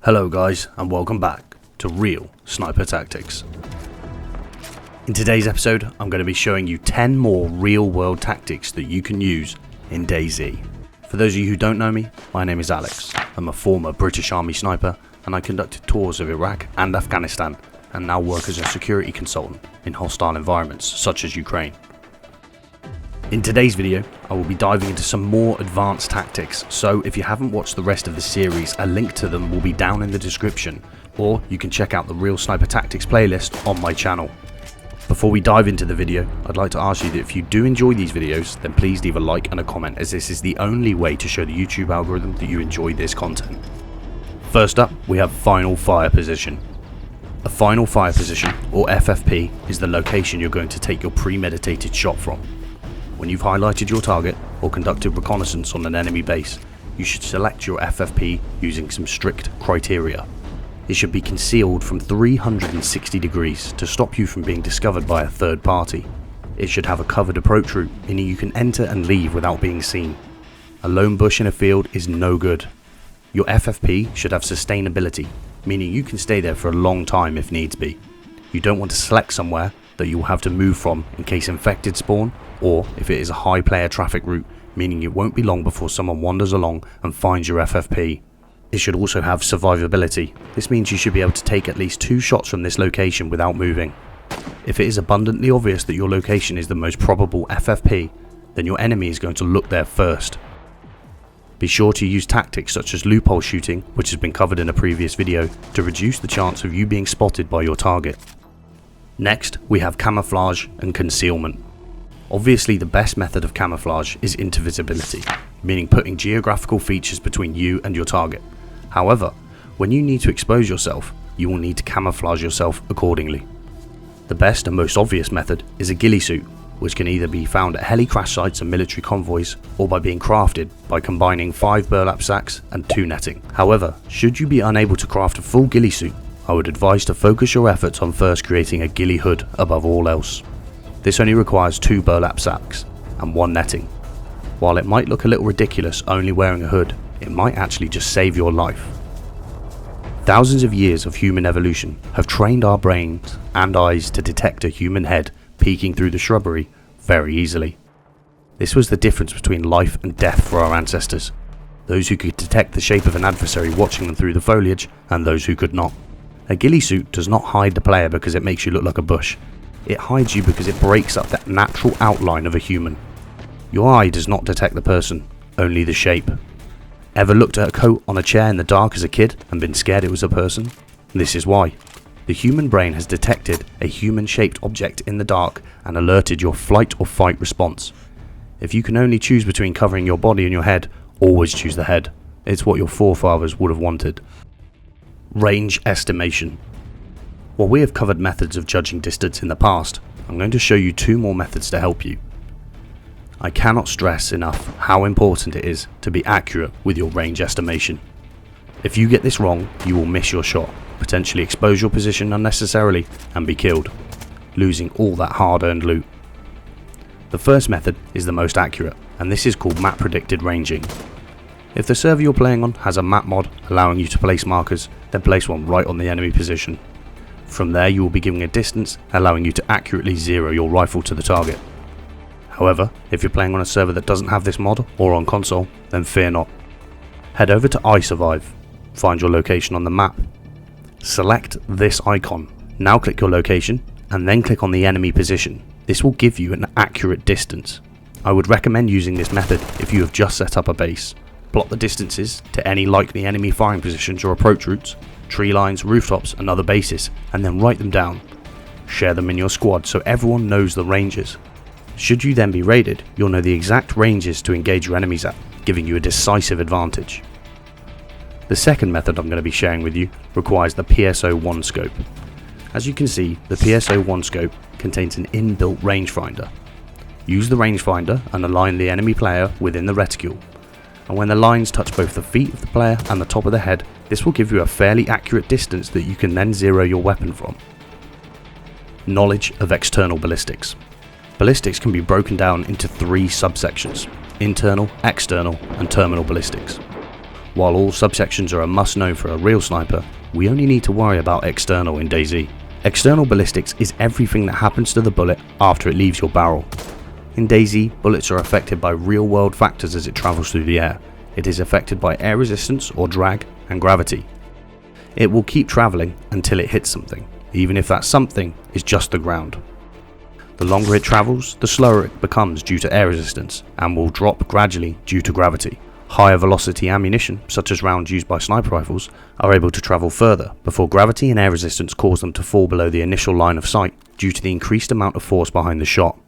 Hello guys, and welcome back to Real Sniper Tactics. In today's episode, I'm going to be showing you 10 more real world tactics that you can use in DayZ. For those of you who don't know me, my name is Alex. I'm a former British Army sniper and I conducted tours of Iraq and Afghanistan and now work as a security consultant in hostile environments such as Ukraine. In today's video, I will be diving into some more advanced tactics, so if you haven't watched the rest of the series, a link to them will be down in the description, or you can check out the Real Sniper Tactics playlist on my channel. Before we dive into the video, I'd like to ask you that if you do enjoy these videos, then please leave a like and a comment, as this is the only way to show the YouTube algorithm that you enjoy this content. First up, we have Final Fire Position. A Final Fire Position, or FFP, is the location you're going to take your premeditated shot from. When you've highlighted your target or conducted reconnaissance on an enemy base, you should select your FFP using some strict criteria. It should be concealed from 360 degrees to stop you from being discovered by a third party. It should have a covered approach route, meaning you can enter and leave without being seen. A lone bush in a field is no good. Your FFP should have sustainability, meaning you can stay there for a long time if needs be. You don't want to select somewhere that you will have to move from in case infected spawn, or if it is a high player traffic route, meaning it won't be long before someone wanders along and finds your FFP. It should also have survivability. This means you should be able to take at least 2 shots from this location without moving. If it is abundantly obvious that your location is the most probable FFP, then your enemy is going to look there first. Be sure to use tactics such as loophole shooting, which has been covered in a previous video, to reduce the chance of you being spotted by your target. Next, we have camouflage and concealment. Obviously, the best method of camouflage is invisibility, meaning putting geographical features between you and your target. However, when you need to expose yourself, you will need to camouflage yourself accordingly. The best and most obvious method is a ghillie suit, which can either be found at heli crash sites and military convoys, or by being crafted by combining 5 burlap sacks and 2 netting. However, should you be unable to craft a full ghillie suit, I would advise to focus your efforts on first creating a ghillie hood above all else. This only requires 2 burlap sacks and 1 netting. While it might look a little ridiculous only wearing a hood, it might actually just save your life. Thousands of years of human evolution have trained our brains and eyes to detect a human head peeking through the shrubbery very easily. This was the difference between life and death for our ancestors. Those who could detect the shape of an adversary watching them through the foliage, and those who could not. A ghillie suit does not hide the player because it makes you look like a bush. It hides you because it breaks up that natural outline of a human. Your eye does not detect the person, only the shape. Ever looked at a coat on a chair in the dark as a kid and been scared it was a person? This is why. The human brain has detected a human-shaped object in the dark and alerted your flight or fight response. If you can only choose between covering your body and your head, always choose the head. It's what your forefathers would have wanted. Range estimation. While we have covered methods of judging distance in the past, I'm going to show you 2 more methods to help you. I cannot stress enough how important it is to be accurate with your range estimation. If you get this wrong, you will miss your shot, potentially expose your position unnecessarily and be killed, losing all that hard-earned loot. The first method is the most accurate, and this is called map predicted ranging. If the server you're playing on has a map mod allowing you to place markers, then place one right on the enemy position. From there you will be given a distance allowing you to accurately zero your rifle to the target. However, if you're playing on a server that doesn't have this mod or on console, then fear not. Head over to iSurvive, find your location on the map. Select this icon. Now click your location and then click on the enemy position. This will give you an accurate distance. I would recommend using this method if you have just set up a base. Plot the distances to any likely enemy firing positions or approach routes, tree lines, rooftops and other bases, and then write them down. Share them in your squad so everyone knows the ranges. Should you then be raided, you'll know the exact ranges to engage your enemies at, giving you a decisive advantage. The second method I'm going to be sharing with you requires the PSO1 scope. As you can see, the PSO1 scope contains an inbuilt rangefinder. Use the rangefinder and align the enemy player within the reticule. And when the lines touch both the feet of the player and the top of the head, this will give you a fairly accurate distance that you can then zero your weapon from. Knowledge of external ballistics. Ballistics can be broken down into 3 subsections: internal, external and terminal ballistics. While all subsections are a must-know for a real sniper, we only need to worry about external in DayZ. External ballistics is everything that happens to the bullet after it leaves your barrel. In DayZ, bullets are affected by real-world factors as it travels through the air. It is affected by air resistance or drag and gravity. It will keep travelling until it hits something, even if that something is just the ground. The longer it travels, the slower it becomes due to air resistance, and will drop gradually due to gravity. Higher velocity ammunition, such as rounds used by sniper rifles, are able to travel further before gravity and air resistance cause them to fall below the initial line of sight due to the increased amount of force behind the shot.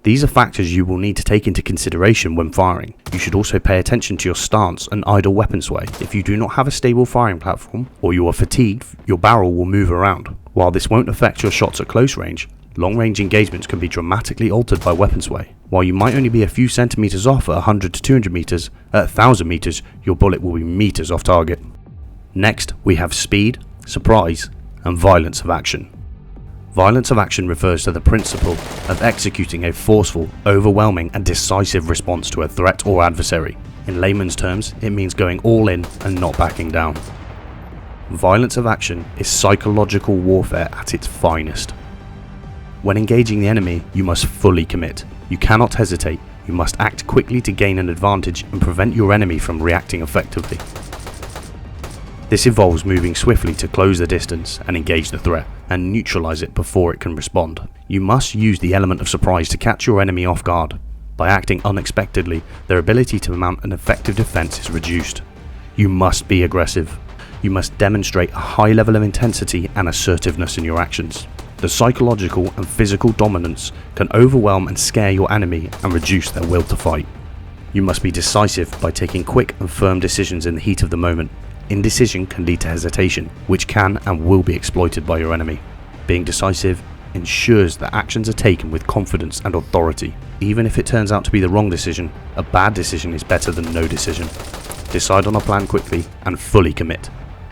These are factors you will need to take into consideration when firing. You should also pay attention to your stance and idle weapon sway. If you do not have a stable firing platform or you are fatigued, your barrel will move around. While this won't affect your shots at close range, long-range engagements can be dramatically altered by weapon sway. While you might only be a few centimeters off at 100 to 200 meters, at 1000 meters your bullet will be meters off target. Next, we have speed, surprise, and violence of action. Violence of action refers to the principle of executing a forceful, overwhelming, and decisive response to a threat or adversary. In layman's terms, it means going all in and not backing down. Violence of action is psychological warfare at its finest. When engaging the enemy, you must fully commit. You cannot hesitate. You must act quickly to gain an advantage and prevent your enemy from reacting effectively. This involves moving swiftly to close the distance and engage the threat, and neutralize it before it can respond. You must use the element of surprise to catch your enemy off guard. By acting unexpectedly, their ability to mount an effective defense is reduced. You must be aggressive. You must demonstrate a high level of intensity and assertiveness in your actions. The psychological and physical dominance can overwhelm and scare your enemy and reduce their will to fight. You must be decisive by taking quick and firm decisions in the heat of the moment. Indecision can lead to hesitation, which can and will be exploited by your enemy. Being decisive ensures that actions are taken with confidence and authority. Even if it turns out to be the wrong decision, a bad decision is better than no decision. Decide on a plan quickly and fully commit.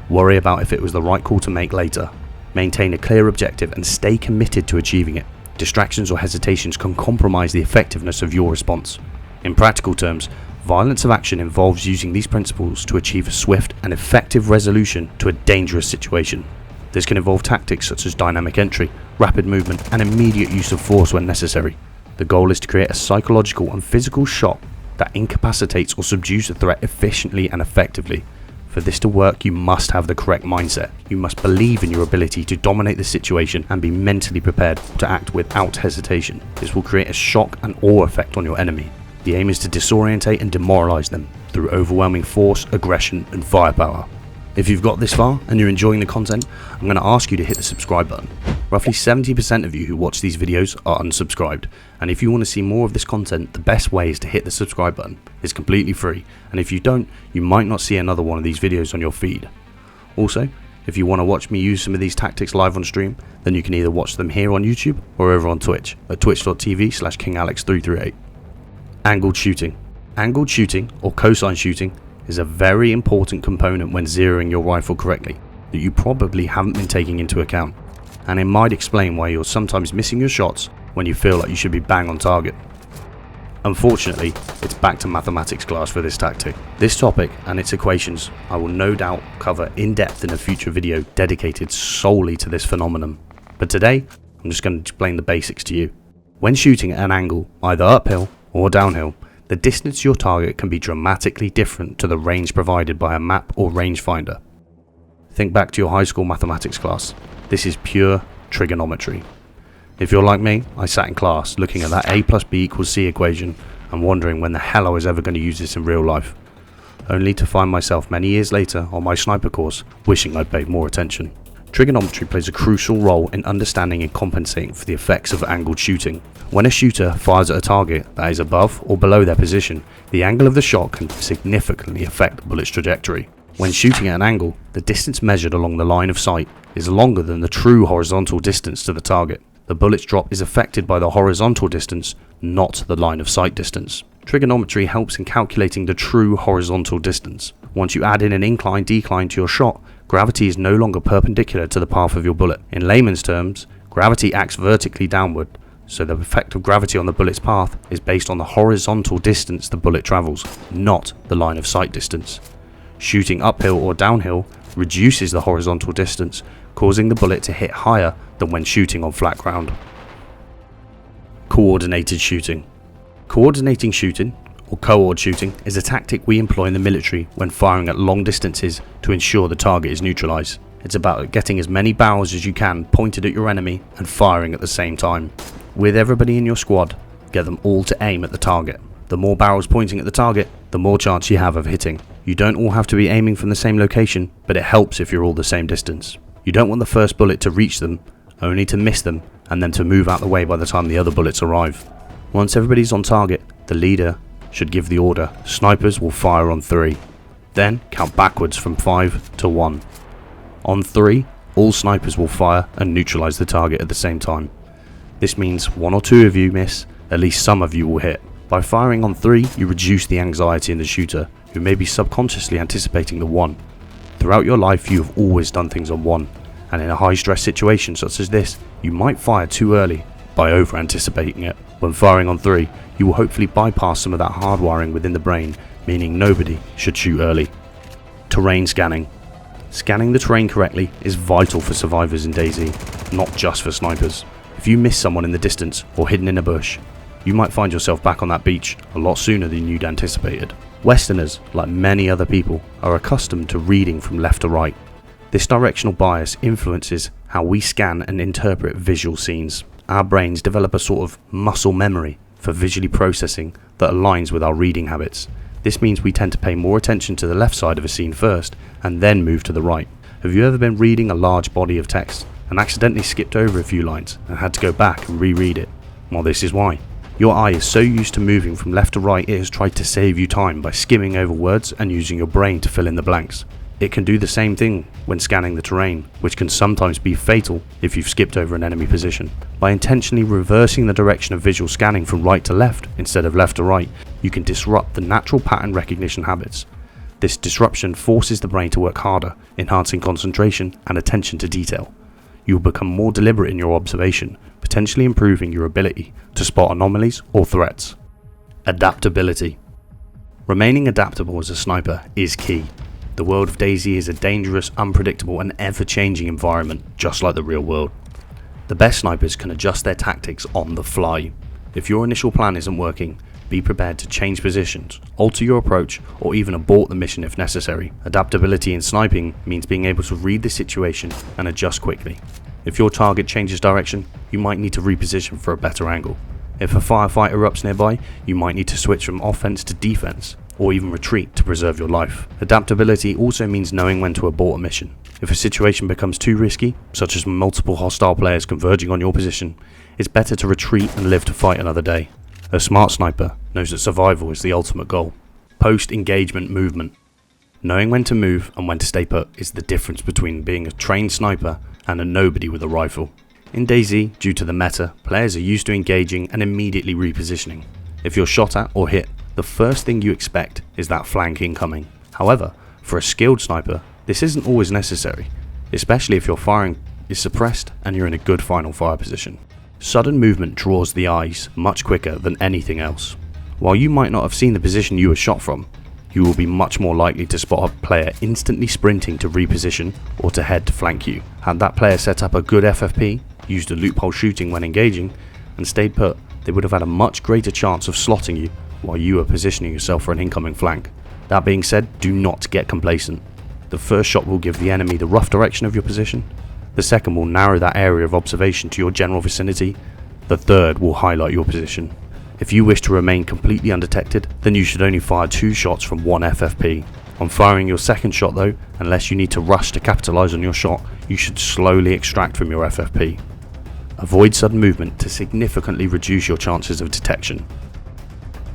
Worry about if it was the right call to make later. Maintain a clear objective and stay committed to achieving it. Distractions or hesitations can compromise the effectiveness of your response. In practical terms, violence of action involves using these principles to achieve a swift and effective resolution to a dangerous situation. This can involve tactics such as dynamic entry, rapid movement, and immediate use of force when necessary. The goal is to create a psychological and physical shock that incapacitates or subdues the threat efficiently and effectively. For this to work, you must have the correct mindset. You must believe in your ability to dominate the situation and be mentally prepared to act without hesitation. This will create a shock and awe effect on your enemy. The aim is to disorientate and demoralize them through overwhelming force, aggression, and firepower. If you've got this far and you're enjoying the content, I'm going to ask you to hit the subscribe button. Roughly 70% of you who watch these videos are unsubscribed, and if you want to see more of this content, the best way is to hit the subscribe button. It's completely free, and if you don't, you might not see another one of these videos on your feed. Also, if you want to watch me use some of these tactics live on stream, then you can either watch them here on YouTube or over on Twitch at twitch.tv/kingalexyt. Angled shooting. Angled shooting, or cosine shooting, is a very important component when zeroing your rifle correctly that you probably haven't been taking into account, and it might explain why you're sometimes missing your shots when you feel like you should be bang on target. Unfortunately, it's back to mathematics class for this tactic. This topic and its equations I will no doubt cover in depth in a future video dedicated solely to this phenomenon, but today I'm just going to explain the basics to you. When shooting at an angle, either uphill or downhill, the distance to your target can be dramatically different to the range provided by a map or rangefinder. Think back to your high school mathematics class. This is pure trigonometry. If you're like me, I sat in class looking at that A+B=C equation and wondering when the hell I was ever going to use this in real life, only to find myself many years later on my sniper course wishing I'd paid more attention. Trigonometry plays a crucial role in understanding and compensating for the effects of angled shooting. When a shooter fires at a target that is above or below their position, the angle of the shot can significantly affect the bullet's trajectory. When shooting at an angle, the distance measured along the line of sight is longer than the true horizontal distance to the target. The bullet's drop is affected by the horizontal distance, not the line of sight distance. Trigonometry helps in calculating the true horizontal distance. Once you add in an incline-decline to your shot, gravity is no longer perpendicular to the path of your bullet. In layman's terms, gravity acts vertically downward, so the effect of gravity on the bullet's path is based on the horizontal distance the bullet travels, not the line of sight distance. Shooting uphill or downhill reduces the horizontal distance, causing the bullet to hit higher than when shooting on flat ground. Coordinated shooting. Coordinating shooting, or coord shooting, is a tactic we employ in the military when firing at long distances to ensure the target is neutralised. It's about getting as many barrels as you can pointed at your enemy and firing at the same time. With everybody in your squad, get them all to aim at the target. The more barrels pointing at the target, the more chance you have of hitting. You don't all have to be aiming from the same location, but it helps if you're all the same distance. You don't want the first bullet to reach them, only to miss them, and then to move out the way by the time the other bullets arrive. Once everybody's on target, the leader should give the order, snipers will fire on 3. Then count backwards from 5 to 1. On 3, all snipers will fire and neutralise the target at the same time. This means 1 or 2 of you miss, at least some of you will hit. By firing on 3, you reduce the anxiety in the shooter, who may be subconsciously anticipating the 1. Throughout your life you have always done things on 1, and in a high stress situation such as this, you might fire too early by over anticipating it. When firing on 3, you will hopefully bypass some of that hardwiring within the brain, meaning nobody should shoot early. Terrain scanning. Scanning the terrain correctly is vital for survivors in DayZ, not just for snipers. If you miss someone in the distance or hidden in a bush, you might find yourself back on that beach a lot sooner than you'd anticipated. Westerners, like many other people, are accustomed to reading from left to right. This directional bias influences how we scan and interpret visual scenes. Our brains develop a sort of muscle memory for visually processing that aligns with our reading habits. This means we tend to pay more attention to the left side of a scene first and then move to the right. Have you ever been reading a large body of text and accidentally skipped over a few lines and had to go back and reread it? Well, this is why. Your eye is so used to moving from left to right it has tried to save you time by skimming over words and using your brain to fill in the blanks. It can do the same thing when scanning the terrain, which can sometimes be fatal if you've skipped over an enemy position. By intentionally reversing the direction of visual scanning from right to left instead of left to right, you can disrupt the natural pattern recognition habits. This disruption forces the brain to work harder, enhancing concentration and attention to detail. You will become more deliberate in your observation, potentially improving your ability to spot anomalies or threats. Adaptability. Remaining adaptable as a sniper is key. The world of DayZ is a dangerous, unpredictable and ever-changing environment, just like the real world. The best snipers can adjust their tactics on the fly. If your initial plan isn't working, be prepared to change positions, alter your approach, or even abort the mission if necessary. Adaptability in sniping means being able to read the situation and adjust quickly. If your target changes direction, you might need to reposition for a better angle. If a firefight erupts nearby, you might need to switch from offense to defense, or even retreat to preserve your life. Adaptability also means knowing when to abort a mission. If a situation becomes too risky, such as multiple hostile players converging on your position, it's better to retreat and live to fight another day. A smart sniper knows that survival is the ultimate goal. Post-engagement movement. Knowing when to move and when to stay put is the difference between being a trained sniper and a nobody with a rifle. In DayZ, due to the meta, players are used to engaging and immediately repositioning. If you're shot at or hit, the first thing you expect is that flank incoming. However, for a skilled sniper, this isn't always necessary, especially if your firing is suppressed and you're in a good final fire position. Sudden movement draws the eyes much quicker than anything else. While you might not have seen the position you were shot from, you will be much more likely to spot a player instantly sprinting to reposition or to head to flank you. Had that player set up a good FFP, used a loophole shooting when engaging, and stayed put, they would have had a much greater chance of slotting you while you were positioning yourself for an incoming flank. That being said, do not get complacent. The first shot will give the enemy the rough direction of your position, the second will narrow that area of observation to your general vicinity, the third will highlight your position. If you wish to remain completely undetected, then you should only fire 2 shots from 1 FFP. On firing your second shot though, unless you need to rush to capitalise on your shot, you should slowly extract from your FFP. Avoid sudden movement to significantly reduce your chances of detection.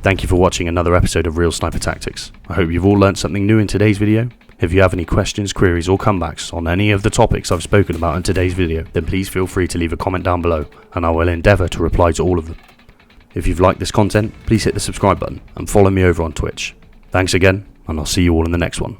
Thank you for watching another episode of Real Sniper Tactics. I hope you've all learned something new in today's video. If you have any questions, queries or comebacks on any of the topics I've spoken about in today's video, then please feel free to leave a comment down below and I will endeavour to reply to all of them. If you've liked this content, please hit the subscribe button and follow me over on Twitch. Thanks again, and I'll see you all in the next one.